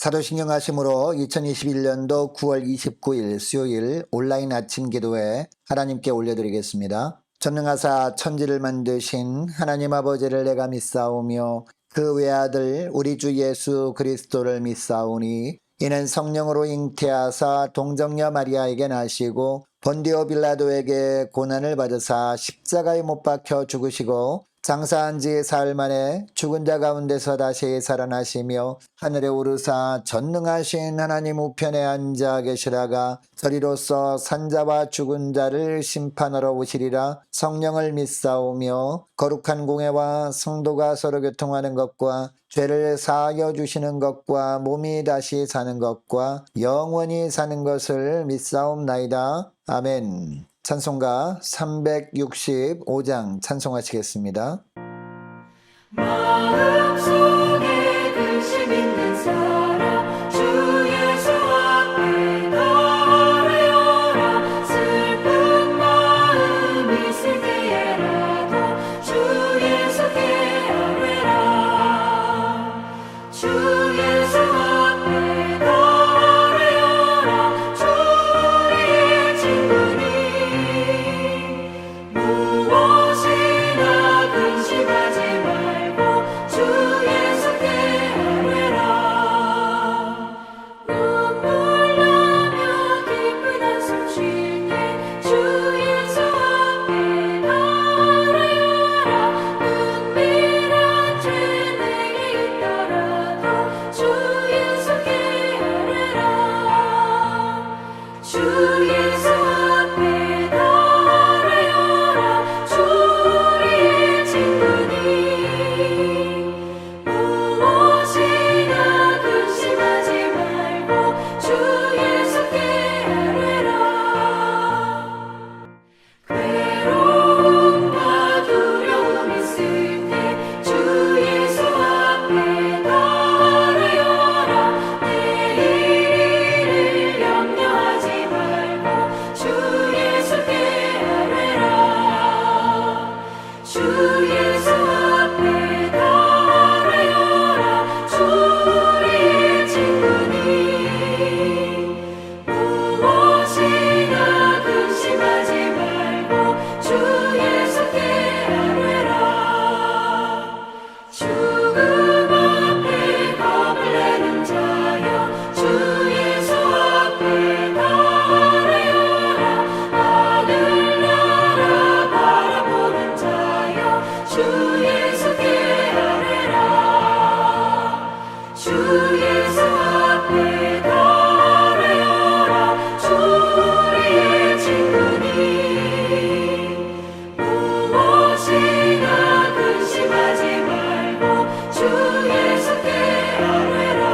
사도신경 하심으로 2021년도 9월 29일 수요일 온라인 아침 기도회 하나님께 올려드리겠습니다. 전능하사 천지를 만드신 하나님 아버지를 내가 믿사오며 그 외아들 우리 주 예수 그리스도를 믿사오니 이는 성령으로 잉태하사 동정녀 마리아에게 나시고 본디오 빌라도에게 고난을 받으사 십자가에 못 박혀 죽으시고 장사한 지 사흘 만에 죽은 자 가운데서 다시 살아나시며 하늘에 오르사 전능하신 하나님 우편에 앉아 계시다가 저리로서 산자와 죽은 자를 심판하러 오시리라. 성령을 믿사오며 거룩한 공회와 성도가 서로 교통하는 것과 죄를 사하여 주시는 것과 몸이 다시 사는 것과 영원히 사는 것을 믿사옵나이다. 아멘. 찬송가 365장 찬송하시겠습니다. 마음속에 근심 있는 사람 주 예수 앞에 나아가라. 슬픈 마음 있을 때에라도 주 예수께 아뢰라. 주 예수 앞에 나아가라. 주 우리의 친구니 무엇이나 근심하지 말고 주 예수께 아뢰라. 눈물 나며 깊은 한숨 쉴 때 주 예수 앞에 나아가라. 은밀한 죄 내게 있더라도 주 예수께 아뢰라. 주 예수 앞에 나아가라. 주 우리의 친구니 무엇이나 근심하지 말고 주 예수께 아뢰라. 괴로움과 두려움 있을 때 주 예수 앞에 나아가라. 내일 일을 염려하지 말고 주 예수께 아뢰라. 주 예수 앞에 나아가라. 주 우리의 친구니 무엇이나 근심하지 말고 주 예수께 아뢰라. 죽음 앞에 겁을 내는 자여 주 예수 앞에 나아가라. 하늘나라 바라보는 자여 주 예수께 아뢰라. 주 예수 앞에 나아가라. 주 우리의 친구니 무엇이나 근심하지 말고 주 예수께 아뢰라.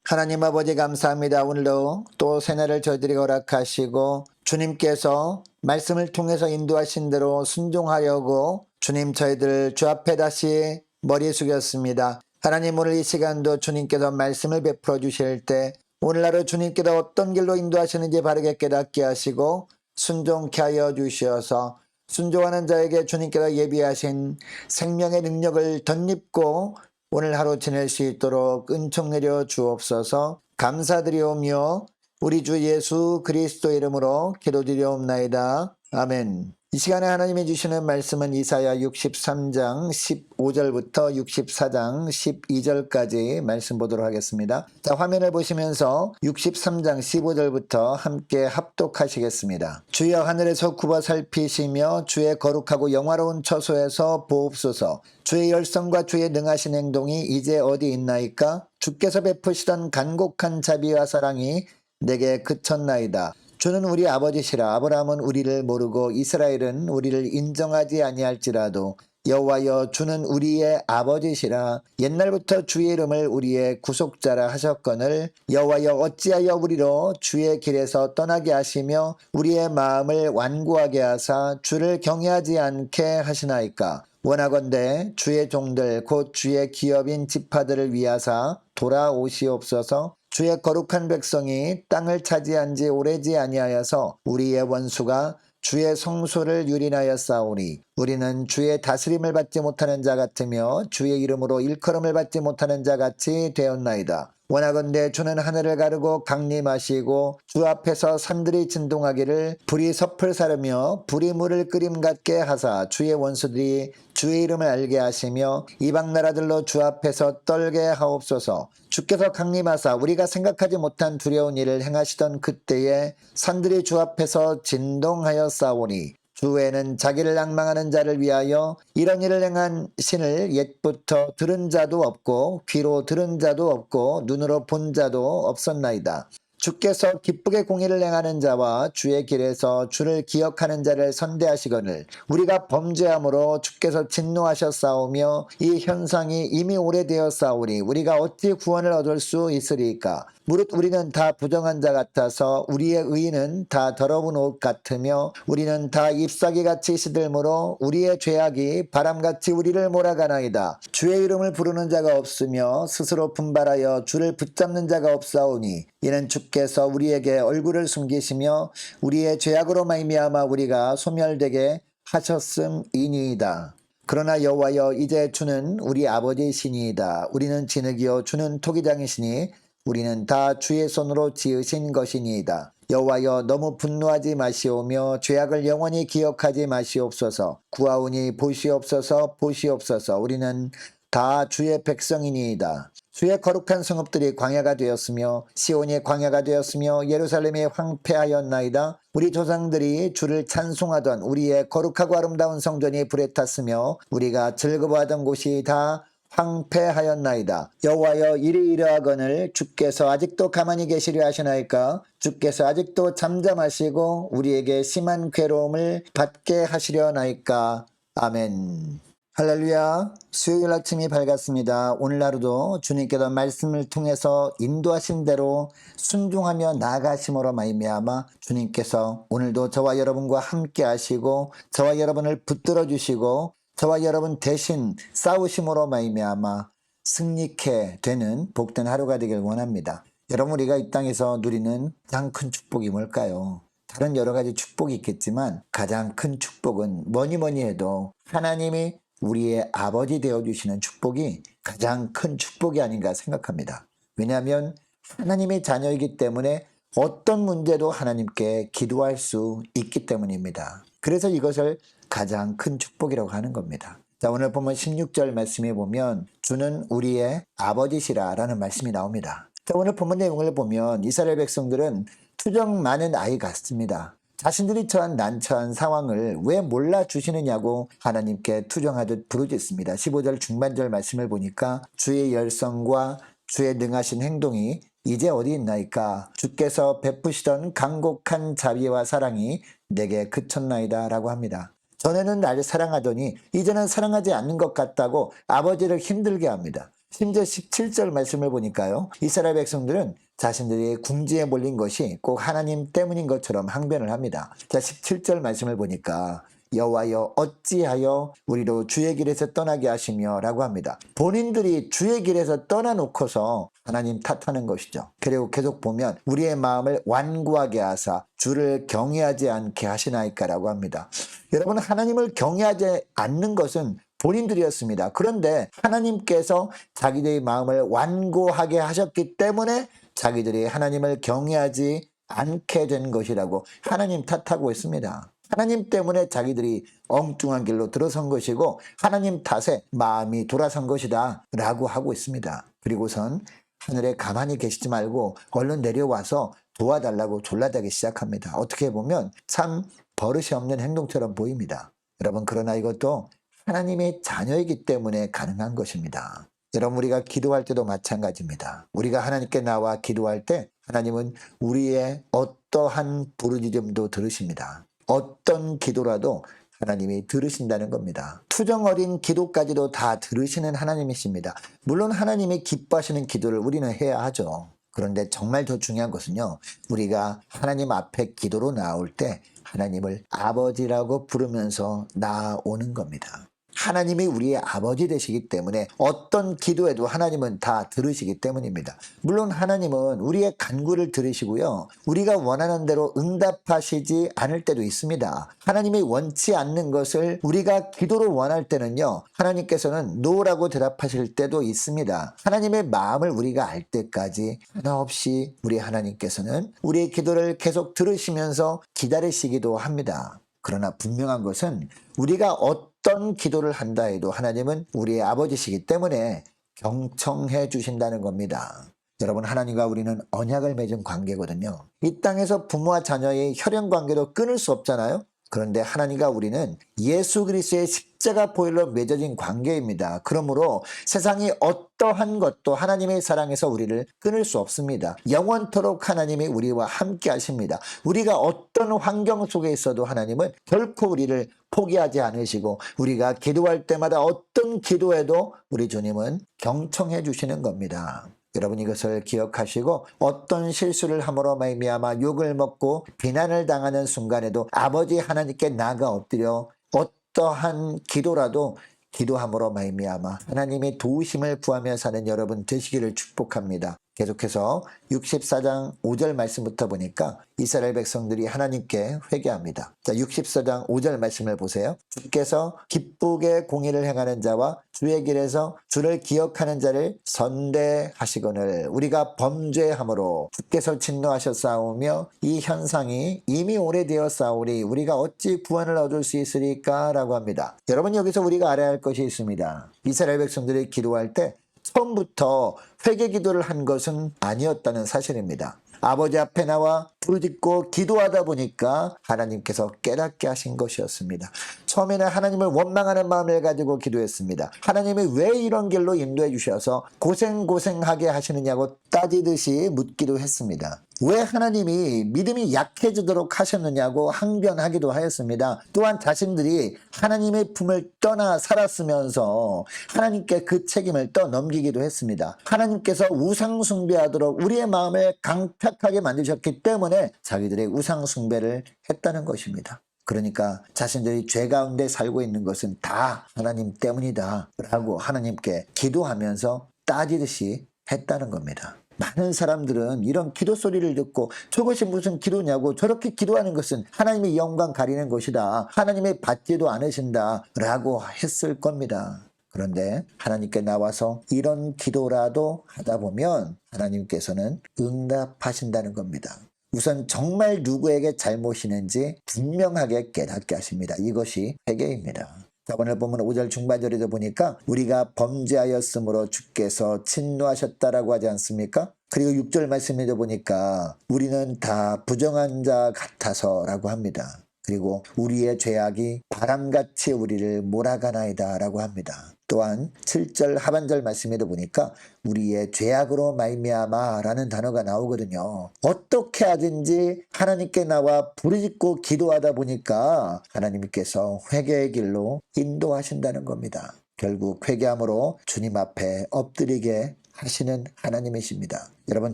하나님 아버지 감사합니다. 오늘도 또 새날을 저희들이 허락하시고 주님께서 말씀을 통해서 인도하신 대로 순종하려고 주님 저희들 주 앞에 다시 머리 숙였습니다. 하나님 오늘 이 시간도 주님께서 말씀을 베풀어 주실 때 오늘 하루 주님께서 어떤 길로 인도하시는지 바르게 깨닫게 하시고 순종케 하여 주시어서 순종하는 자에게 주님께서 예비하신 생명의 능력을 덧입고 오늘 하루 지낼 수 있도록 은총 내려 주옵소서. 감사드리오며 우리 주 예수 그리스도 이름으로 기도드리옵나이다. 아멘. 이 시간에 하나님이 주시는 말씀은 이사야 63장 15절부터 64장 12절까지 말씀 보도록 하겠습니다. 자, 화면을 보시면서 63장 15절부터 함께 합독하시겠습니다. 주여 하늘에서 굽어 살피시며 주의 거룩하고 영화로운 처소에서 보옵소서. 주의 열성과 주의 능하신 행동이 이제 어디 있나이까? 주께서 베푸시던 간곡한 자비와 사랑이 내게 그쳤나이다. 주는 우리 아버지시라. 아브라함은 우리를 모르고 이스라엘은 우리를 인정하지 아니할지라도 여호와여 주는 우리의 아버지시라. 옛날부터 주의 이름을 우리의 구속자라 하셨거늘 여호와여 어찌하여 우리로 주의 길에서 떠나게 하시며 우리의 마음을 완고하게 하사 주를 경외하지 않게 하시나이까. 원하건대 주의 종들 곧 주의 기업인 지파들을 위하사 돌아오시옵소서. 주의 거룩한 백성이 땅을 차지한 지 오래지 아니하여서 우리의 원수가 주의 성소를 유린하여 싸우니 우리는 주의 다스림을 받지 못하는 자 같으며 주의 이름으로 일컬음을 받지 못하는 자 같이 되었나이다. 원하건대 주는 하늘을 가르고 강림하시고 주 앞에서 산들이 진동하기를 불이 섭을 사르며 불이 물을 끓임 같게 하사 주의 원수들이 주의 이름을 알게 하시며 이방 나라들로 주 앞에서 떨게 하옵소서. 주께서 강림하사 우리가 생각하지 못한 두려운 일을 행하시던 그때에 산들이 주 앞에서 진동하여 싸우니 주 외에는 자기를 앙망하는 자를 위하여 이런 일을 행한 신을 옛부터 들은 자도 없고 귀로 들은 자도 없고 눈으로 본 자도 없었나이다. 주께서 기쁘게 공의를 행하는 자와 주의 길에서 주를 기억하는 자를 선대하시거늘 우리가 범죄함으로 주께서 진노하셨사오며 이 현상이 이미 오래되었사오니 우리가 어찌 구원을 얻을 수 있으리까. 무릇 우리는 다 부정한 자 같아서 우리의 의인은 다 더러운 옷 같으며 우리는 다 잎사귀같이 시들므로 우리의 죄악이 바람같이 우리를 몰아가나이다. 주의 이름을 부르는 자가 없으며 스스로 분발하여 주를 붙잡는 자가 없사오니 이는 주께서 우리에게 얼굴을 숨기시며 우리의 죄악으로 말미암아 우리가 소멸되게 하셨음이니이다. 그러나 여호와여 이제 주는 우리 아버지시니이다. 우리는 진흙이요 주는 토기장이시니 우리는 다 주의 손으로 지으신 것이니이다. 여호와여 너무 분노하지 마시오며 죄악을 영원히 기억하지 마시옵소서. 구하오니 보시옵소서 보시옵소서. 우리는 다 주의 백성이니이다. 주의 거룩한 성읍들이 광야가 되었으며 시온이 광야가 되었으며 예루살렘이 황폐하였나이다. 우리 조상들이 주를 찬송하던 우리의 거룩하고 아름다운 성전이 불에 탔으며 우리가 즐거워하던 곳이 다 황폐하였나이다. 여호와여 이리 이러하거늘 주께서 아직도 가만히 계시려 하시나이까. 주께서 아직도 잠잠하시고 우리에게 심한 괴로움을 받게 하시려나이까. 아멘. 할렐루야. 수요일 아침이 밝았습니다. 오늘 하루도 주님께서 말씀을 통해서 인도하신 대로 순종하며 나아가심으로 말미암아 주님께서 오늘도 저와 여러분과 함께 하시고 저와 여러분을 붙들어 주시고 저와 여러분 대신 싸우심으로 말미암아 승리케 되는 복된 하루가 되길 원합니다. 여러분 우리가 이 땅에서 누리는 가장 큰 축복이 뭘까요? 다른 여러 가지 축복이 있겠지만 가장 큰 축복은 뭐니 해도 하나님이 우리의 아버지 되어주시는 축복이 가장 큰 축복이 아닌가 생각합니다. 왜냐하면 하나님의 자녀이기 때문에 어떤 문제도 하나님께 기도할 수 있기 때문입니다. 그래서 이것을 가장 큰 축복이라고 하는 겁니다. 자, 오늘 보면 16절 말씀에 보면 주는 우리의 아버지시라 라는 말씀이 나옵니다. 자, 오늘 본문 내용을 보면 이스라엘 백성들은 투정 많은 아이 같습니다. 자신들이 처한 난처한 상황을 왜 몰라주시느냐고 하나님께 투정하듯 부르짖습니다. 15절 중반절 말씀을 보니까 주의 열성과 주의 능하신 행동이 이제 어디 있나이까. 주께서 베푸시던 간곡한 자비와 사랑이 내게 그쳤나이다 라고 합니다. 전에는 나를 사랑하더니 이제는 사랑하지 않는 것 같다고 아버지를 힘들게 합니다. 심지어 17절 말씀을 보니까요. 이스라엘 백성들은 자신들이 궁지에 몰린 것이 꼭 하나님 때문인 것처럼 항변을 합니다. 자, 17절 말씀을 보니까 여호와여 어찌하여 우리로 주의 길에서 떠나게 하시며 라고 합니다. 본인들이 주의 길에서 떠나놓고서 하나님 탓하는 것이죠. 그리고 계속 보면 우리의 마음을 완고하게 하사 주를 경외하지 않게 하시나이까 라고 합니다. 여러분 하나님을 경외하지 않는 것은 본인들이었습니다. 그런데 하나님께서 자기들의 마음을 완고하게 하셨기 때문에 자기들이 하나님을 경외하지 않게 된 것이라고 하나님 탓하고 있습니다. 하나님 때문에 자기들이 엉뚱한 길로 들어선 것이고 하나님 탓에 마음이 돌아선 것이다 라고 하고 있습니다. 그리고선 하늘에 가만히 계시지 말고 얼른 내려와서 도와달라고 졸라대기 시작합니다. 어떻게 보면 참 버릇이 없는 행동처럼 보입니다. 여러분 그러나 이것도 하나님의 자녀이기 때문에 가능한 것입니다. 여러분 우리가 기도할 때도 마찬가지입니다. 우리가 하나님께 나와 기도할 때 하나님은 우리의 어떠한 부르짖음도 들으십니다. 어떤 기도라도 하나님이 들으신다는 겁니다. 투정 어린 기도까지도 다 들으시는 하나님이십니다. 물론 하나님이 기뻐하시는 기도를 우리는 해야 하죠. 그런데 정말 더 중요한 것은요. 우리가 하나님 앞에 기도로 나올 때 하나님을 아버지라고 부르면서 나아오는 겁니다. 하나님이 우리의 아버지 되시기 때문에 어떤 기도에도 하나님은 다 들으시기 때문입니다. 물론 하나님은 우리의 간구를 들으시고요. 우리가 원하는 대로 응답하시지 않을 때도 있습니다. 하나님이 원치 않는 것을 우리가 기도로 원할 때는요. 하나님께서는 노라고 대답하실 때도 있습니다. 하나님의 마음을 우리가 알 때까지 하나 없이 우리 하나님께서는 우리의 기도를 계속 들으시면서 기다리시기도 합니다. 그러나 분명한 것은 우리가 어떤 기도를 한다 해도 하나님은 우리의 아버지시기 때문에 경청해 주신다는 겁니다. 여러분, 하나님과 우리는 언약을 맺은 관계거든요. 이 땅에서 부모와 자녀의 혈연 관계도 끊을 수 없잖아요. 그런데 하나님과 우리는 예수 그리스도의 십자가 보혈로 맺어진 관계입니다. 그러므로 세상이 어떠한 것도 하나님의 사랑에서 우리를 끊을 수 없습니다. 영원토록 하나님이 우리와 함께 하십니다. 우리가 어떤 환경 속에 있어도 하나님은 결코 우리를 포기하지 않으시고 우리가 기도할 때마다 어떤 기도에도 우리 주님은 경청해 주시는 겁니다. 여러분, 이것을 기억하시고 어떤 실수를 함으로 말미암아 욕을 먹고 비난을 당하는 순간에도 아버지 하나님께 나아가 엎드려 어떠한 기도라도 기도함으로 말미암아 하나님의 도우심을 구하며 사는 여러분 되시기를 축복합니다. 계속해서 64장 5절 말씀부터 보니까 이스라엘 백성들이 하나님께 회개합니다. 자, 64장 5절 말씀을 보세요. 주께서 기쁘게 공의를 행하는 자와 주의 길에서 주를 기억하는 자를 선대하시거늘 우리가 범죄함으로 주께서 진노하셨사오며 이 현상이 이미 오래되었사오니 우리가 어찌 구원을 얻을 수 있으리까? 라고 합니다. 여러분, 여기서 우리가 알아야 할 것이 있습니다. 이스라엘 백성들이 기도할 때 처음부터 회개 기도를 한 것은 아니었다는 사실입니다. 아버지 앞에 나와 부르짖고 기도하다 보니까 하나님께서 깨닫게 하신 것이었습니다. 처음에는 하나님을 원망하는 마음을 가지고 기도했습니다. 하나님이 왜 이런 길로 인도해 주셔서 고생하게 하시느냐고 따지듯이 묻기도 했습니다. 왜 하나님이 믿음이 약해지도록 하셨느냐고 항변하기도 하였습니다. 또한 자신들이 하나님의 품을 떠나 살았으면서 하나님께 그 책임을 떠넘기기도 했습니다. 하나님께서 우상 숭배하도록 우리의 마음을 강팍하게 만드셨기 때문에 자기들의 우상 숭배를 했다는 것입니다. 그러니까 자신들이 죄 가운데 살고 있는 것은 다 하나님 때문이다 라고 하나님께 기도하면서 따지듯이 했다는 겁니다. 많은 사람들은 이런 기도 소리를 듣고 저것이 무슨 기도냐고 저렇게 기도하는 것은 하나님의 영광 가리는 것이다. 하나님의 받지도 않으신다 라고 했을 겁니다. 그런데 하나님께 나와서 이런 기도라도 하다 보면 하나님께서는 응답하신다는 겁니다. 우선 정말 누구에게 잘못이 있는지 분명하게 깨닫게 하십니다. 이것이 회개입니다. 자, 오늘 보면 5절 중반절에도 보니까 우리가 범죄하였으므로 주께서 진노하셨다라고 하지 않습니까? 그리고 6절 말씀에도 보니까 우리는 다 부정한 자 같아서라고 합니다. 그리고 우리의 죄악이 바람같이 우리를 몰아가나이다 라고 합니다. 또한 7절 하반절 말씀에도 보니까 우리의 죄악으로 말미암아 라는 단어가 나오거든요. 어떻게 하든지 하나님께 나와 부르짖고 기도하다 보니까 하나님께서 회개의 길로 인도하신다는 겁니다. 결국 회개함으로 주님 앞에 엎드리게 하시는 하나님이십니다. 여러분,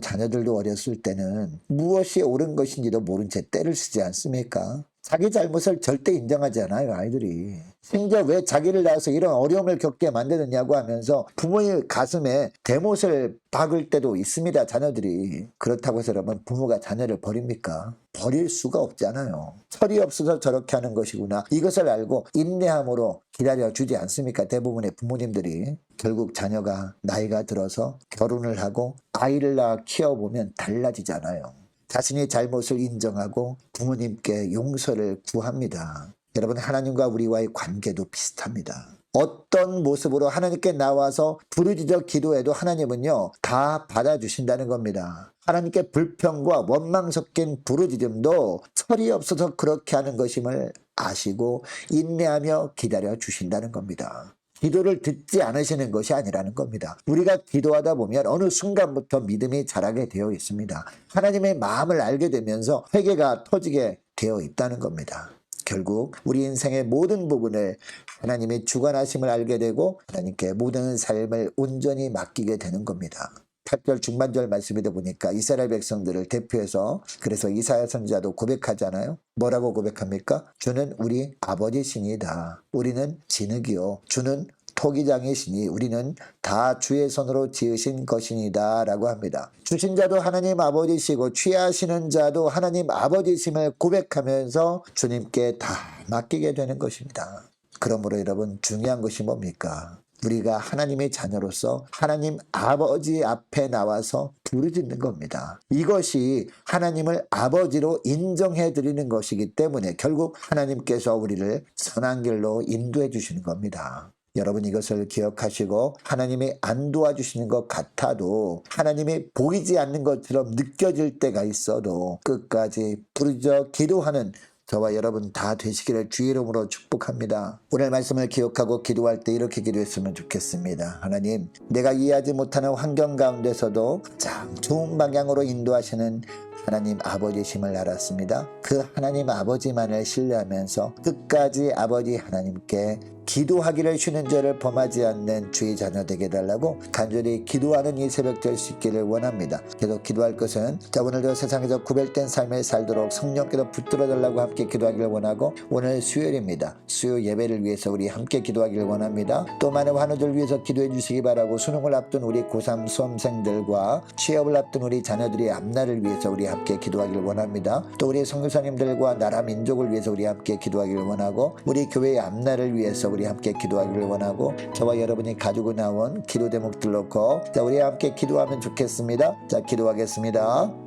자녀들도 어렸을 때는 무엇이 옳은 것인지도 모른 채 때를 쓰지 않습니까? 자기 잘못을 절대 인정하지 않아요, 아이들이. 심지어 왜 자기를 낳아서 이런 어려움을 겪게 만드느냐고 하면서 부모의 가슴에 대못을 박을 때도 있습니다, 자녀들이. 그렇다고 해서 여러분, 부모가 자녀를 버립니까? 버릴 수가 없잖아요. 철이 없어서 저렇게 하는 것이구나. 이것을 알고 인내함으로 기다려주지 않습니까? 대부분의 부모님들이. 결국 자녀가 나이가 들어서 결혼을 하고 아이를 낳아 키워보면 달라지잖아요. 자신의 잘못을 인정하고 부모님께 용서를 구합니다. 여러분, 하나님과 우리와의 관계도 비슷합니다. 어떤 모습으로 하나님께 나와서 부르짖어 기도해도 하나님은요 다 받아주신다는 겁니다. 하나님께 불평과 원망 섞인 부르짖음도 철이 없어서 그렇게 하는 것임을 아시고 인내하며 기다려 주신다는 겁니다. 기도를 듣지 않으시는 것이 아니라는 겁니다. 우리가 기도하다 보면 어느 순간부터 믿음이 자라게 되어 있습니다. 하나님의 마음을 알게 되면서 회개가 터지게 되어 있다는 겁니다. 결국 우리 인생의 모든 부분을 하나님의 주관하심을 알게 되고 하나님께 모든 삶을 온전히 맡기게 되는 겁니다. 8절 중반절 말씀이다 보니까 이스라엘 백성들을 대표해서 그래서 이사야 선지자도 고백하잖아요. 뭐라고 고백합니까? 주는 우리 아버지시니다. 우리는 진흙이요. 주는 토기장이시니 우리는 다 주의 손으로 지으신 것이니다 라고 합니다. 주신 자도 하나님 아버지시고 취하시는 자도 하나님 아버지심을 고백하면서 주님께 다 맡기게 되는 것입니다. 그러므로 여러분 중요한 것이 뭡니까? 우리가 하나님의 자녀로서 하나님 아버지 앞에 나와서 부르짖는 겁니다. 이것이 하나님을 아버지로 인정해 드리는 것이기 때문에 결국 하나님께서 우리를 선한 길로 인도해 주시는 겁니다. 여러분 이것을 기억하시고 하나님이 안 도와주시는 것 같아도 하나님이 보이지 않는 것처럼 느껴질 때가 있어도 끝까지 부르짖어 기도하는 저와 여러분 다 되시기를 주의 이름으로 축복합니다. 오늘 말씀을 기억하고 기도할 때 이렇게 기도했으면 좋겠습니다. 하나님, 내가 이해하지 못하는 환경 가운데서도 가장 좋은 방향으로 인도하시는 하나님 아버지심을 알았습니다. 그 하나님 아버지만을 신뢰하면서 끝까지 아버지 하나님께 기도하기를 쉬는 죄를 범하지 않는 주의 자녀 되게 해달라고 간절히 기도하는 이 새벽 될 수 있기를 원합니다. 계속 기도할 것은 오늘도 세상에서 구별된 삶을 살도록 성령께서 붙들어달라고 함께 기도하기를 원하고 오늘 수요일입니다. 수요 예배를 위해서 우리 함께 기도하기를 원합니다. 또 많은 환우들 위해서 기도해 주시기 바라고 수능을 앞둔 우리 고3 수험생들과 취업을 앞둔 우리 자녀들의 앞날을 위해서 우리 함께 기도하기를 원합니다. 또 우리 선교사님들과 나라 민족을 위해서 우리 함께 기도하기를 원하고 우리 교회의 앞날을 위해서 우리 함께 기도하기를 원하고 저와 여러분이 가지고 나온 기도 제목들 놓고 우리 함께 기도하면 좋겠습니다. 자, 기도하겠습니다.